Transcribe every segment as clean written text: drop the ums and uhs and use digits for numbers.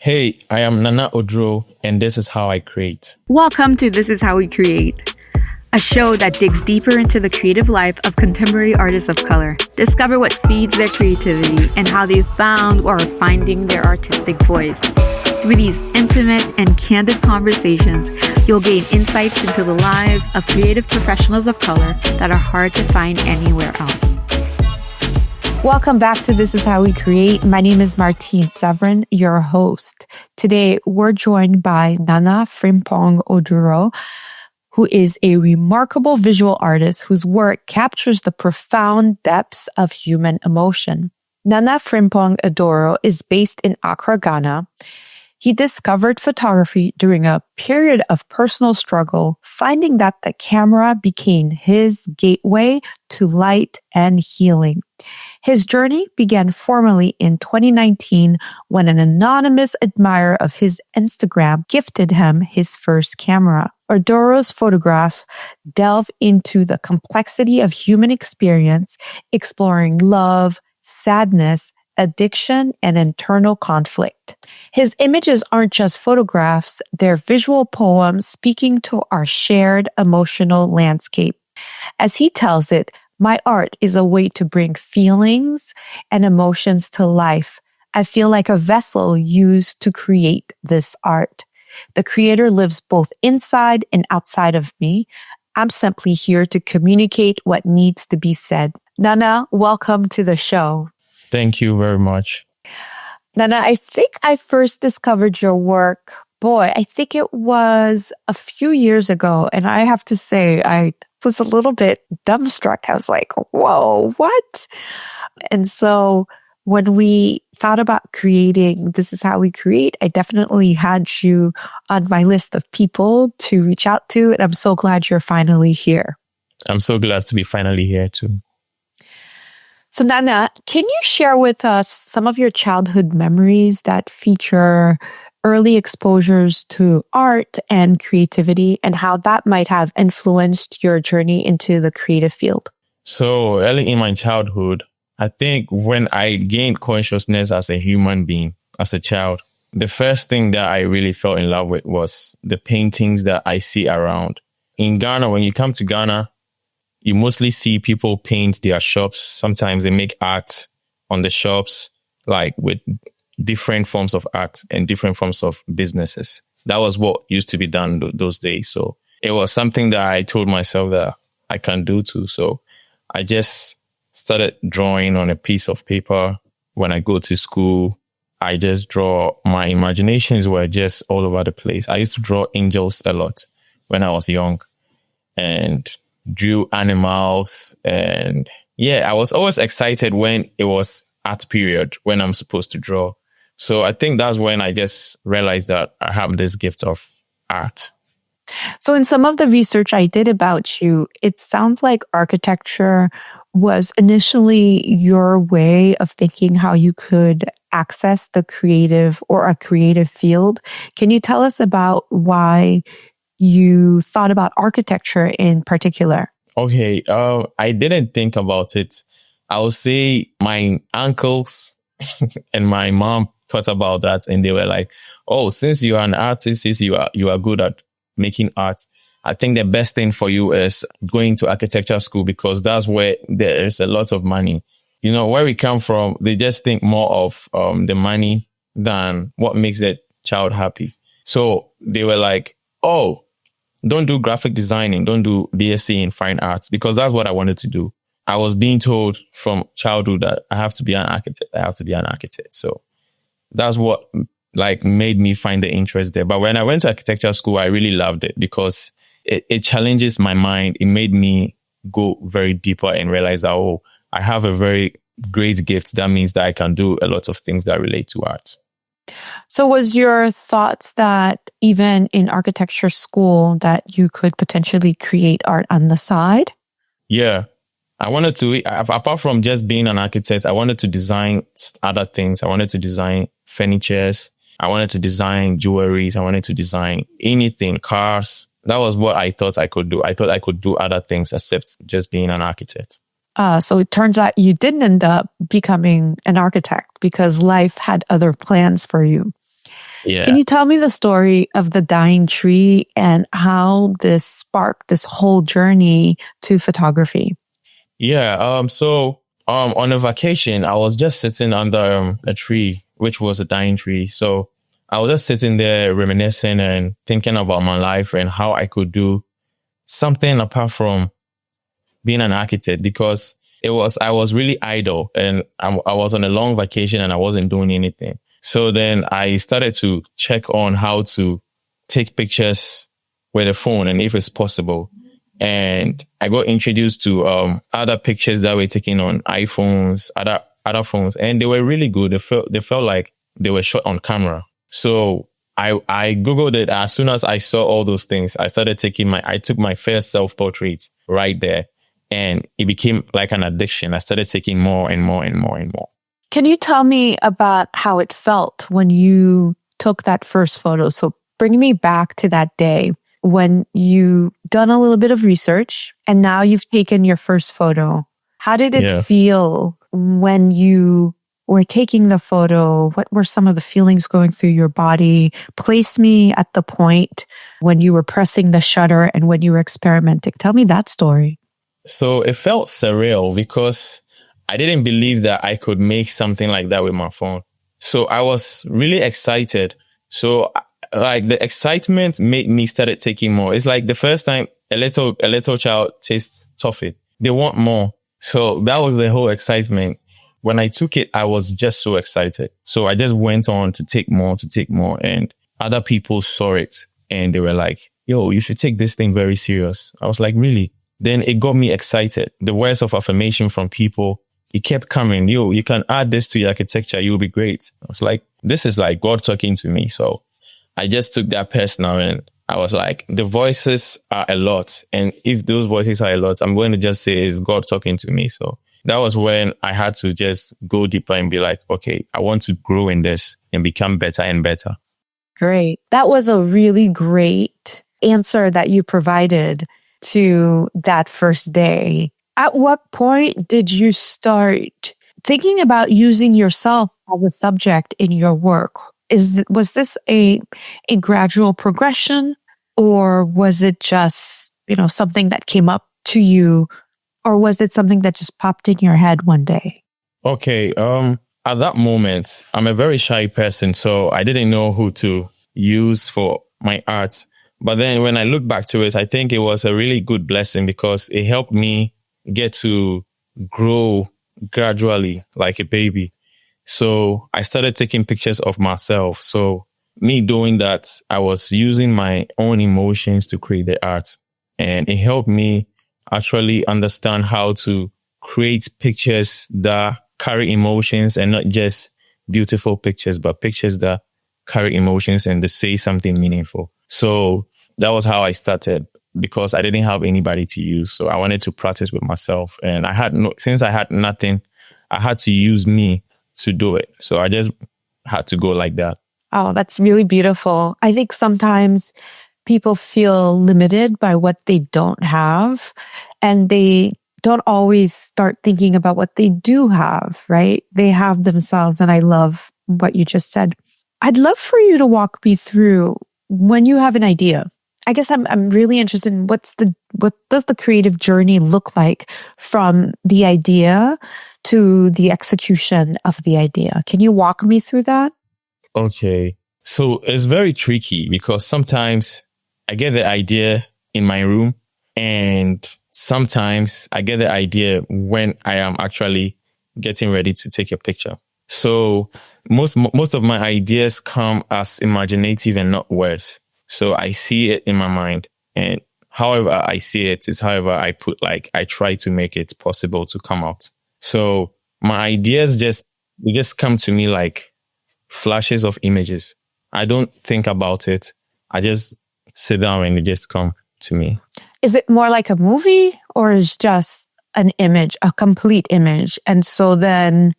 Hey, I am Nana Oduro, and this is how I create. Welcome to This Is How We Create, a show that digs deeper into the creative life of contemporary artists of color. Discover what feeds their creativity and how they found or are finding their artistic voice. Through these intimate and candid conversations, you'll gain insights into the lives of creative professionals of color that are hard to find anywhere else. Welcome back to This Is How We Create. My name is Martine Severin, your host. Today, we're joined by Nana Frimpong Oduro, who is a remarkable visual artist whose work captures the profound depths of human emotion. Nana Frimpong Oduro is based in Accra, Ghana. He discovered photography during a period of personal struggle, finding that the camera became his gateway to light and healing. His journey began formally in 2019 when an anonymous admirer of his Instagram gifted him his first camera. Oduro's photographs delve into the complexity of human experience, exploring love, sadness, addiction, and internal conflict. His images aren't just photographs, they're visual poems speaking to our shared emotional landscape. As he tells it, my art is a way to bring feelings and emotions to life. I feel like a vessel used to create this art. The creator lives both inside and outside of me. I'm simply here to communicate what needs to be said. Nana, welcome to the show. Thank you very much. Nana, I think I first discovered your work, I think it was a few years ago. And I have to say, I was a little bit dumbstruck. I was like, whoa, what? And so when we thought about creating This Is How We Create, I definitely had you on my list of people to reach out to. And I'm so glad you're finally here. I'm so glad to be finally here too. So Nana, can you share with us some of your childhood memories that feature early exposures to art and creativity and how that might have influenced your journey into the creative field? So early in my childhood, I think when I gained consciousness as a human being, as a child, the first thing that I really fell in love with was the paintings that I see around. In Ghana, when you come to Ghana, you mostly see people paint their shops. Sometimes they make art on the shops, like with different forms of art and different forms of businesses. That was what used to be done those days. So it was something that I told myself that I can do too. So I just started drawing on a piece of paper. When I go to school, I just draw. My imaginations were just all over the place. I used to draw angels a lot when I was young and drew animals. And I was always excited when it was art period, when I'm supposed to draw. So I think that's when I just realized that I have this gift of art. So in some of the research I did about you, it sounds like architecture was initially your way of thinking how you could access the creative or a creative field. Can you tell us about why you thought about architecture in particular? Okay, I didn't think about it. I would say my uncles and my mom thought about that, and they were like, "Oh, since you are an artist, since you are good at making art, I think the best thing for you is going to architecture school because that's where there is a lot of money." You know, where we come from, they just think more of the money than what makes the child happy. So they were like, "Oh, don't do graphic designing, don't do BSc in fine arts," because that's what I wanted to do. I was being told from childhood that I have to be an architect. So that's what made me find the interest there. But when I went to architecture school, I really loved it because it challenges my mind. It made me go very deeper and realize that, I have a very great gift. That means that I can do a lot of things that relate to art. So was your thoughts that even in architecture school that you could potentially create art on the side? Yeah. I wanted to, apart from just being an architect, I wanted to design other things. I wanted to design furnitures. I wanted to design jewelries. I wanted to design anything, cars. That was what I thought I could do. I thought I could do other things except just being an architect. So it turns out you didn't end up becoming an architect because life had other plans for you. Yeah. Can you tell me the story of the dying tree and how this sparked this whole journey to photography? Yeah. On a vacation, I was just sitting under a tree, which was a dying tree. So I was just sitting there reminiscing and thinking about my life and how I could do something apart from being an architect, because I was really idle and I was on a long vacation and I wasn't doing anything. So then I started to check on how to take pictures with a phone and if it's possible. And I got introduced to other pictures that were taken on iPhones, other phones, and they were really good. They felt like they were shot on camera. So I Googled it. As soon as I saw all those things, I took my first self-portrait right there, and it became like an addiction. I started taking more and more and more and more. Can you tell me about how it felt when you took that first photo? So bring me back to that day when you done a little bit of research and now you've taken your first photo. How did it feel when you were taking the photo? What were some of the feelings going through your body? Place me at the point when you were pressing the shutter and when you were experimenting. Tell me that story. So it felt surreal because I didn't believe that I could make something like that with my phone. So I was really excited. So like the excitement made me started taking more. It's like the first time a little child tastes toffee. They want more. So that was the whole excitement. When I took it, I was just so excited. So I just went on to take more. And other people saw it and they were like, yo, you should take this thing very serious. I was like, really? Then it got me excited. The words of affirmation from people, it kept coming. Yo, you can add this to your architecture. You'll be great. I was like, this is like God talking to me. So I just took that personal and I was like, the voices are a lot. And if those voices are a lot, I'm going to just say it's God talking to me. So that was when I had to just go deeper and be like, okay, I want to grow in this and become better and better. Great. That was a really great answer that you provided to that first day. At what point did you start thinking about using yourself as a subject in your work? Was this a gradual progression, or was it just, something that came up to you, or was it something that just popped in your head one day? Okay. At that moment, I'm a very shy person, so I didn't know who to use for my art. But then when I look back to it, I think it was a really good blessing because it helped me get to grow gradually like a baby. So I started taking pictures of myself. So me doing that, I was using my own emotions to create the art. And it helped me actually understand how to create pictures that carry emotions and not just beautiful pictures, but pictures that carry emotions and they say something meaningful. So that was how I started because I didn't have anybody to use. So I wanted to practice with myself. And since I had nothing, I had to use me to do it. So I just had to go like that. Oh, that's really beautiful. I think sometimes people feel limited by what they don't have, and they don't always start thinking about what they do have, right? They have themselves. And I love what you just said. I'd love for you to walk me through when you have an idea. I guess I'm really interested in what does the creative journey look like from the idea to the execution of the idea. Can you walk me through that? Okay. So it's very tricky because sometimes I get the idea in my room and sometimes I get the idea when I am actually getting ready to take a picture. So most of my ideas come as imaginative and not words. So I see it in my mind, and however I see it is however I try to make it possible to come out. So my ideas just come to me like flashes of images. I don't think about it. I just sit down and it just come to me. Is it more like a movie, or is just an image, a complete image? And so then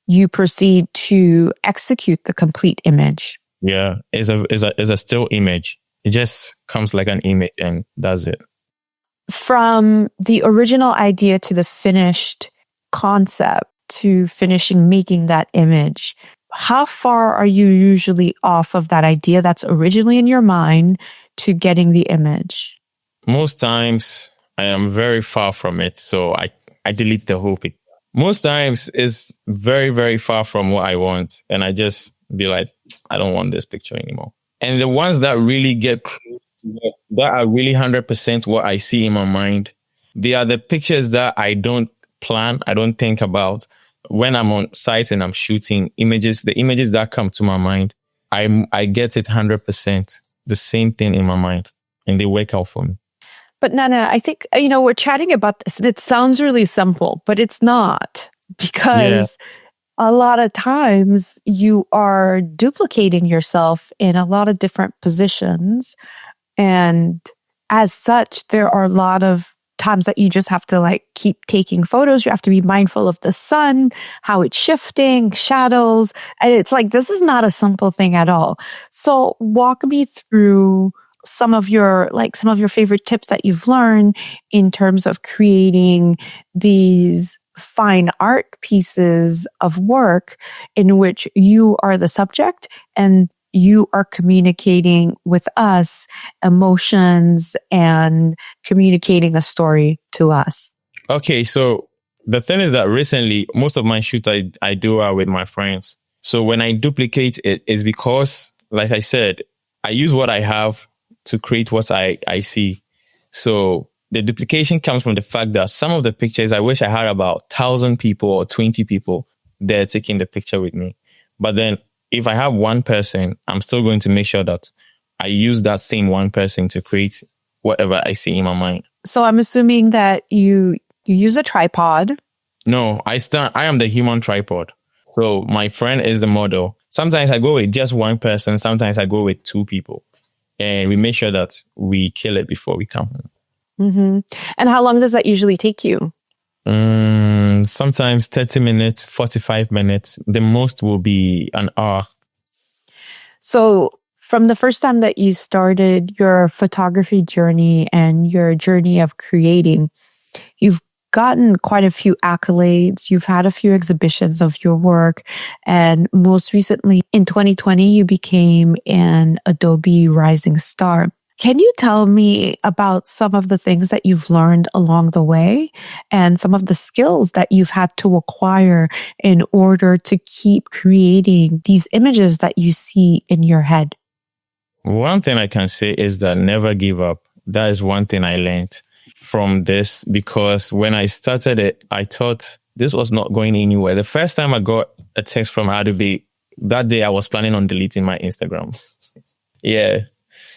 you proceed to execute the complete image. Yeah, it's a still image. It just comes like an image and that's it. From the original idea to the finished concept to finishing making that image, how far are you usually off of that idea that's originally in your mind to getting the image? Most times I am very far from it. So I delete the whole picture. Most times it's very, very far from what I want. And I just be like, I don't want this picture anymore. And the ones that really get close to it, that are really 100% what I see in my mind, they are the pictures that I don't plan, I don't think about. When I'm on site and I'm shooting images, the images that come to my mind, I get it 100%, the same thing in my mind, and they work out for me. But Nana, I think, we're chatting about this and it sounds really simple, but it's not, because a lot of times you are duplicating yourself in a lot of different positions. And as such, there are a lot of times that you just have to keep taking photos. You have to be mindful of the sun, how it's shifting, shadows. And it's this is not a simple thing at all. So walk me through some of your favorite tips that you've learned in terms of creating these fine art pieces of work in which you are the subject and you are communicating with us emotions and communicating a story to us. Okay, so the thing is that recently, most of my shoots I do are with my friends. So when I duplicate it, it's because, like I said, I use what I have to create what I see. So the duplication comes from the fact that some of the pictures, I wish I had about 1,000 people or 20 people there taking the picture with me. But then if I have one person, I'm still going to make sure that I use that same one person to create whatever I see in my mind. So I'm assuming that you use a tripod. No, I am the human tripod. So my friend is the model. Sometimes I go with just one person. Sometimes I go with two people. And we make sure that we kill it before we come home. Mm-hmm. And how long does that usually take you? Sometimes 30 minutes, 45 minutes. The most will be an hour. So from the first time that you started your photography journey and your journey of creating, you've gotten quite a few accolades. You've had a few exhibitions of your work. And most recently in 2020, you became an Adobe Rising Star. Can you tell me about some of the things that you've learned along the way and some of the skills that you've had to acquire in order to keep creating these images that you see in your head? One thing I can say is that never give up. That is one thing I learned from this, because when I started it, I thought this was not going anywhere. The first time I got a text from Adobe, that day I was planning on deleting my Instagram. Yeah.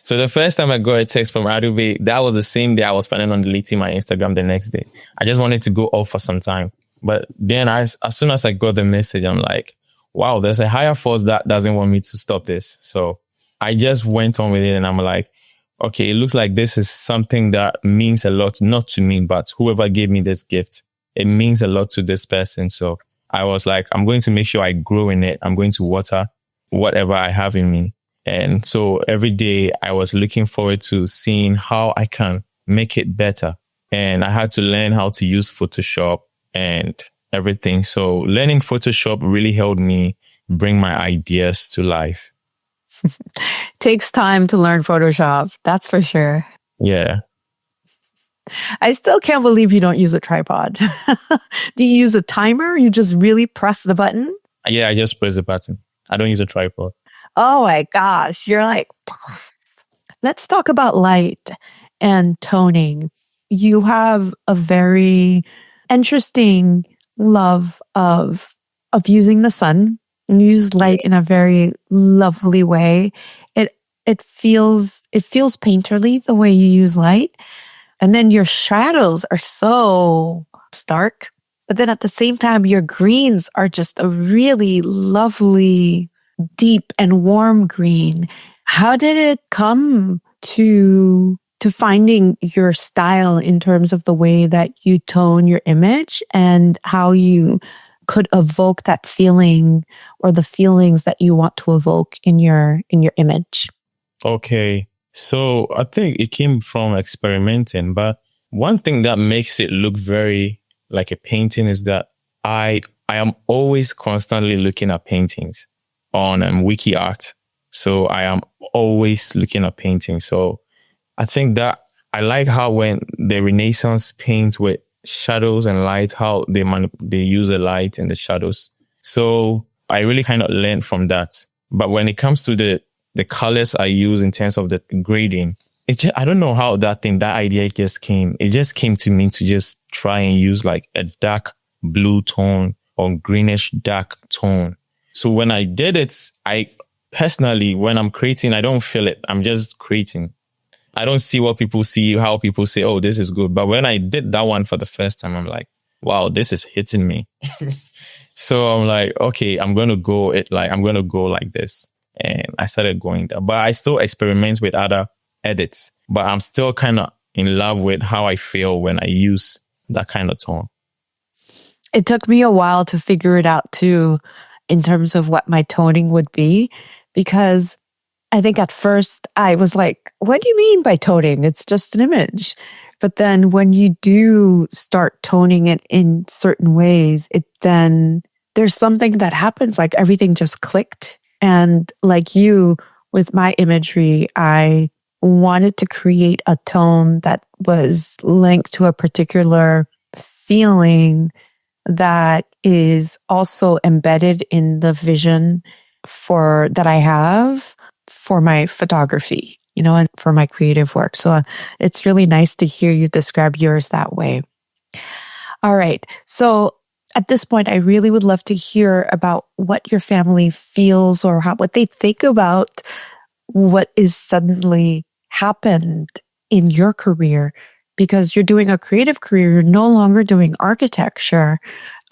So the first time I got a text from Adobe, that was the same day I was planning on deleting my Instagram the next day. I just wanted to go off for some time. But then as soon as I got the message, I'm like, wow, there's a higher force that doesn't want me to stop this. So I just went on with it and I'm like, okay, it looks like this is something that means a lot, not to me, but whoever gave me this gift, it means a lot to this person. So I was like, I'm going to make sure I grow in it. I'm going to water whatever I have in me. And so every day I was looking forward to seeing how I can make it better. And I had to learn how to use Photoshop and everything. So learning Photoshop really helped me bring my ideas to life. Takes time to learn Photoshop, that's for sure. Yeah. I still can't believe you don't use a tripod. Do you use a timer? You just really press the button? Yeah, I just press the button. I don't use a tripod. Oh my gosh, you're like, let's talk about light and toning. You have a very interesting love of using the sun. You use light in a very lovely way. It feels painterly the way you use light. And then your shadows are so stark. But then at the same time, your greens are just a really lovely, deep and warm green. How did it come to finding your style in terms of the way that you tone your image and how you could evoke that feeling or the feelings that you want to evoke in your image? Okay. So I think it came from experimenting, but one thing that makes it look very like a painting is that I am always constantly looking at paintings. on wiki art. So I am always looking at painting. So I think that I like how when the Renaissance paint with shadows and light, how they use the light and the shadows. So I really kind of learned from that. But when it comes to the colors I use in terms of the grading, I don't know how that idea just came. It just came to me to just try and use like a dark blue tone or greenish dark tone. So when I did it, I personally, when I'm creating, I don't feel it. I'm just creating. I don't see what people see, how people say, oh, this is good. But when I did that one for the first time, I'm like, wow, this is hitting me. So I'm like, okay, I'm going to go like this. And I started going there. But I still experiment with other edits. But I'm still kind of in love with how I feel when I use that kind of tone. It took me a while to figure it out too, in terms of what my toning would be, because I think at first I was like, what do you mean by toning? It's just an image. But then when you do start toning it in certain ways, then there's something that happens, like everything just clicked. And like you, with my imagery, I wanted to create a tone that was linked to a particular feeling that is also embedded in the vision that I have for my photography, and for my creative work. So it's really nice to hear you describe yours that way. All right. So at this point, I really would love to hear about what your family feels or what they think about what is suddenly happened in your career, because you're doing a creative career. You're no longer doing architecture.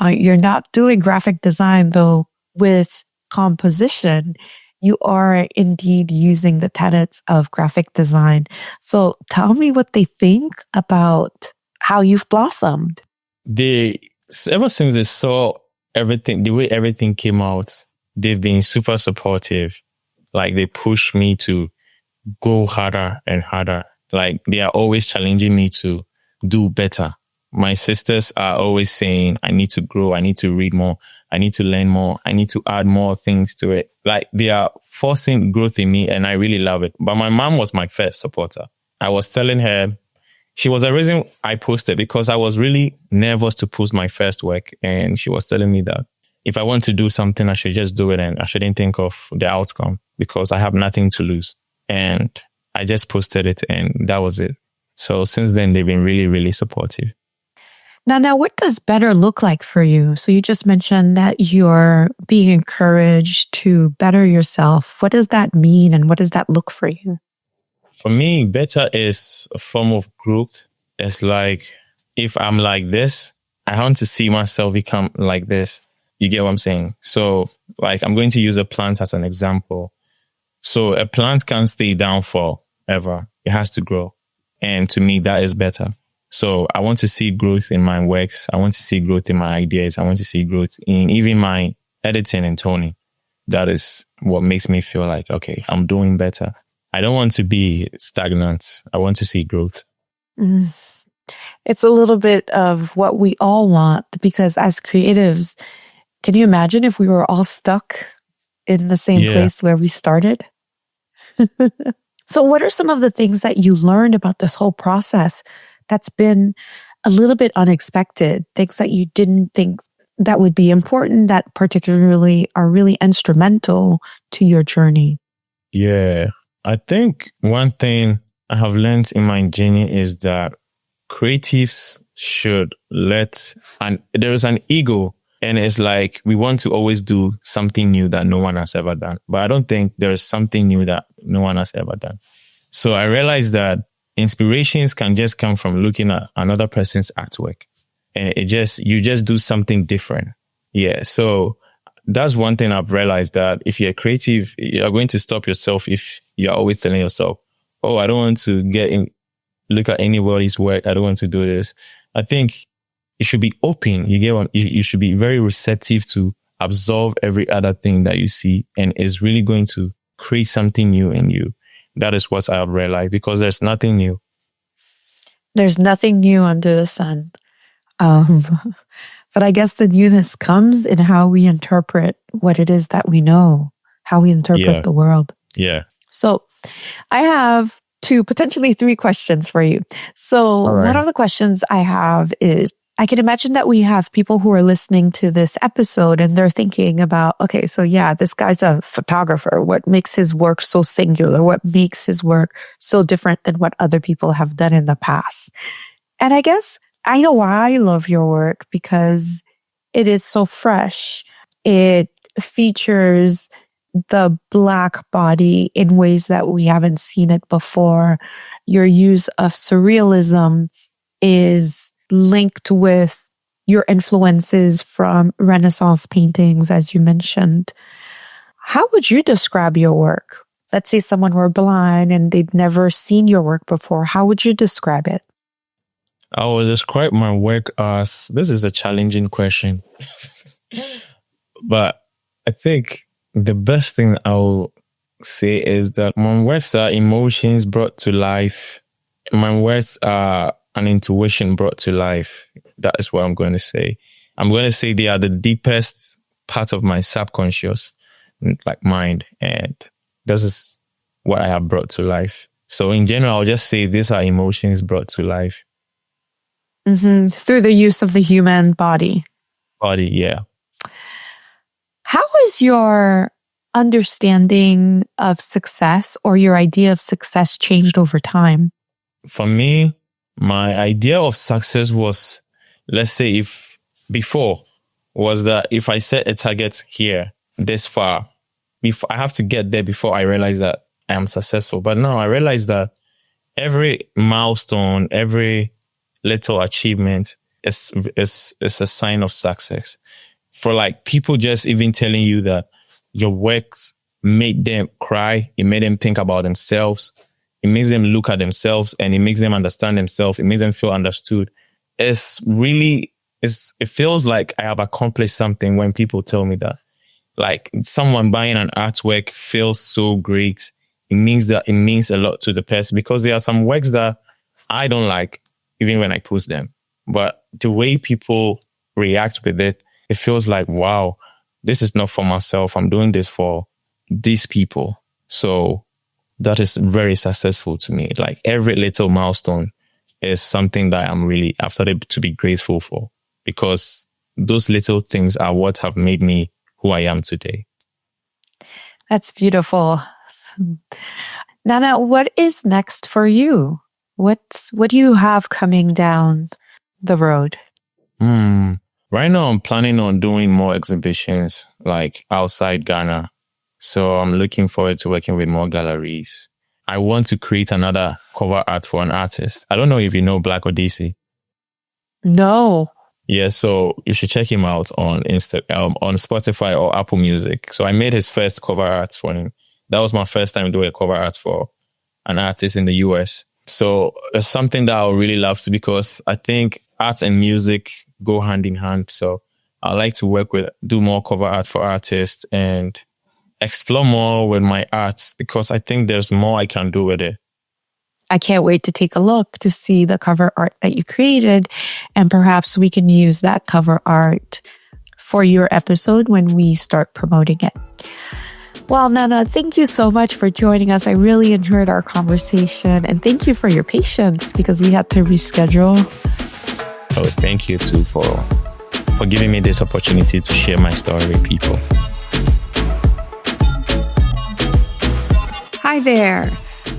You're not doing graphic design, though with composition, you are indeed using the tenets of graphic design. So tell me what they think about how you've blossomed. Ever since they saw everything, the way everything came out, they've been super supportive. Like they push me to go harder and harder. Like they are always challenging me to do better. My sisters are always saying, I need to grow. I need to read more. I need to learn more. I need to add more things to it. Like they are forcing growth in me and I really love it. But my mom was my first supporter. I was telling her, she was the reason I posted, because I was really nervous to post my first work. And she was telling me that if I want to do something, I should just do it and I shouldn't think of the outcome because I have nothing to lose. And I just posted it and that was it. So since then, they've been really, really supportive. Now, what does better look like for you? So you just mentioned that you're being encouraged to better yourself. What does that mean and what does that look for you? For me, better is a form of growth. It's like, if I'm like this, I want to see myself become like this. You get what I'm saying? So like, I'm going to use a plant as an example. So a plant can't stay down forever. It has to grow. And to me, that is better. So I want to see growth in my works. I want to see growth in my ideas. I want to see growth in even my editing and toning. That is what makes me feel like, okay, I'm doing better. I don't want to be stagnant. I want to see growth. It's a little bit of what we all want, because as creatives, can you imagine if we were all stuck in the same place where we started? So what are some of the things that you learned about this whole process that's been a little bit unexpected, things that you didn't think that would be important, that particularly are really instrumental to your journey? Yeah, I think one thing I have learned in my journey is that creatives should there is an ego, and it's like we want to always do something new that no one has ever done. But I don't think there is something new that no one has ever done. So I realized that inspirations can just come from looking at another person's artwork, and you just do something different. Yeah. So that's one thing I've realized, that if you're creative, you're going to stop yourself if you're always telling yourself, oh, I don't want to look at anybody's work. I don't want to do this. I think you should be open. You should be very receptive to absorb every other thing that you see, and it's really going to create something new in you. That is what I have realized, because there's nothing new. There's nothing new under the sun. But I guess the newness comes in how we interpret what it is that we know. how we interpret Yeah. the world. Yeah. So I have 2, potentially 3 questions for you. So All right. one of the questions I have is, I can imagine that we have people who are listening to this episode and they're thinking about, okay, so yeah, this guy's a photographer. What makes his work so singular? What makes his work so different than what other people have done in the past? And I guess I know why I love your work, because it is so fresh. It features the Black body in ways that we haven't seen it before. Your use of surrealism is linked with your influences from Renaissance paintings, as you mentioned. How would you describe your work? Let's say someone were blind and they'd never seen your work before. How would you describe it? I will describe my work as, this is a challenging question, but I think the best thing I'll say is that my works are emotions brought to life. My works are an intuition brought to life. That is what I'm going to say. I'm going to say they are the deepest part of my subconscious, like mind. And this is what I have brought to life. So in general, I'll just say these are emotions brought to life. Through the use of the human body. Yeah. How has your understanding of success or your idea of success changed over time? For me, my idea of success was, let's say if before was that if I set a target here, this far, if I have to get there before I realize that I am successful. But now I realize that every milestone, every little achievement is a sign of success. For like people just even telling you that your works made them cry, it made them think about themselves, it makes them look at themselves, and it makes them understand themselves, it makes them feel understood. It feels like I have accomplished something when people tell me that. Like someone buying an artwork feels so great. It means a lot to the person, because there are some works that I don't like, even when I post them. But the way people react with it, it feels like, wow, this is not for myself. I'm doing this for these people. So that is very successful to me. Like every little milestone is something that I've started to be grateful for, because those little things are what have made me who I am today. That's beautiful. Nana, what is next for you? What do you have coming down the road? Right now, I'm planning on doing more exhibitions like outside Ghana. So I'm looking forward to working with more galleries. I want to create another cover art for an artist. I don't know if you know Black Odyssey. No. Yeah, so you should check him out on on Spotify or Apple Music. So I made his first cover art for him. That was my first time doing a cover art for an artist in the US. So it's something that I would really love to, because I think art and music go hand in hand. So I like to do more cover art for artists and explore more with my arts, because I think there's more I can do with it. I can't wait to take a look to see the cover art that you created, and perhaps we can use that cover art for your episode when we start promoting it. Well, Nana, thank you so much for joining us. I really enjoyed our conversation, and thank you for your patience because we had to reschedule. Oh, thank you too for giving me this opportunity to share my story with people. Hi there.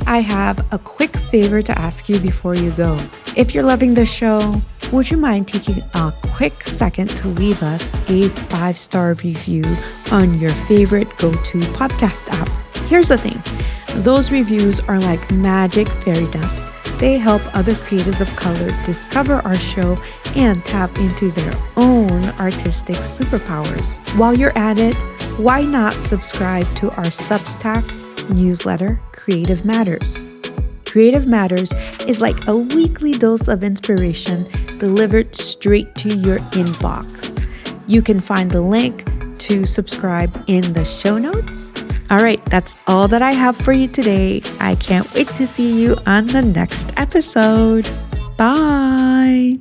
I have a quick favor to ask you before you go. If you're loving the show, would you mind taking a quick second to leave us a 5-star review on your favorite go-to podcast app? Here's the thing. Those reviews are like magic fairy dust. They help other creatives of color discover our show and tap into their own artistic superpowers. While you're at it, why not subscribe to our Substack newsletter, Creative Matters? Creative Matters is like a weekly dose of inspiration delivered straight to your inbox. You can find the link to subscribe in the show notes. All right, that's all that I have for you today. I can't wait to see you on the next episode. Bye.